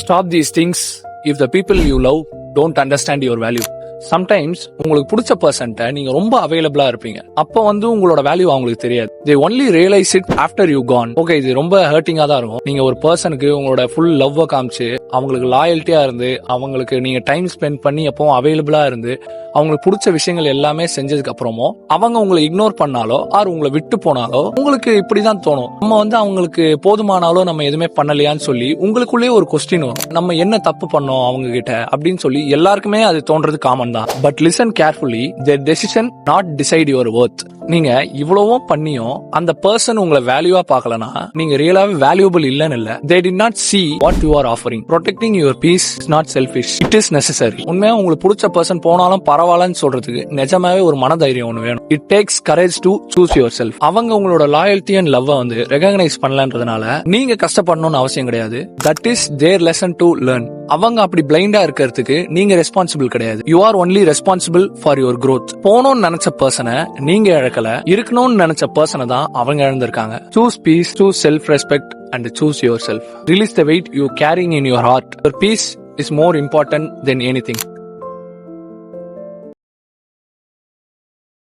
Stop these things if the people you love don't understand your value. Sometimes உங்களுக்கு பிடிச்ச பர்சன்ட்ட நீங்க ரொம்ப அவைலபிளா இருப்பீங்க. அப்போ உங்களோட வேல்யூ அவங்களுக்கு தெரியாது. they only realize it after you gone. Okay, இது ரொம்ப ஹர்ட்டிங்கா தான் இருக்கும். நீங்க ஒரு பர்சனுக்கு உங்களோட ஃபுல் லவ்வ காமிச்சு அவங்களுக்கு லாயல்ட்டியா இருந்து அவங்களுக்கு நீங்க டைம் ஸ்பெண்ட் பண்ணி அப்போ அவைலபிளா இருந்து அவங்களுக்கு பிடிச்ச விஷயங்கள் எல்லாமே செஞ்சதுக்கு அப்புறமோ அவங்க உங்களை இக்னோர் பண்ணாலோ ஆர் உங்களை விட்டு போனாலோ உங்களுக்கு இப்படிதான் தோணும். நம்ம அவங்களுக்கு போதுமானாலோ நம்ம எதுவுமே பண்ணலையான்னு சொல்லி உங்களுக்குள்ளேயே ஒரு கொஸ்டின் வரும். நம்ம என்ன தப்பு பண்ணோம் அவங்க கிட்ட அப்படின்னு சொல்லி எல்லாருக்குமே அது தோன்றது காமன் தான். But listen carefully, their decision not decide your worth. நீங்க இவ்வளவும் பண்ணியும் அந்த பர்சன் உங்களை வேல்யூவா பார்க்கலனா நீங்க ரியலாவே வேல்யூபிள் இல்லன்னு இல்ல. they did not see what you are offering. protecting your peace is not selfish, it is necessary. உண்மையா உங்களுக்கு பிடிச்ச பர்சன் போனாலும் பரவாயில்லன்னு சொல்றதுக்கு நிஜமாவே ஒரு மனதைரியம் ஒண்ணு வேணும். it takes courage to choose yourself. அவங்க உங்களோட லாயல்ட்டி அண்ட் லவ் ரெகக்னைஸ் பண்ணலன்றதுனால நீங்க கஷ்டப்படணும்னு அவசியம் கிடையாது. that is their lesson to learn. அவங்க அப்படி பிளைண்டா இருக்கிறதுக்கு நீங்க ரெஸ்பான்சிபிள் கிடையாது. You are only responsible for your growth. போனோம்னு நினைச்ச பர்சனை நீங்க இழக்கல, இருக்கணும்னு நினைச்ச பர்சனை தான் அவங்க இழந்திருக்காங்க. Choose peace, choose self respect and choose your self. Release the weight you carrying in your heart. Your peace is more important than anything.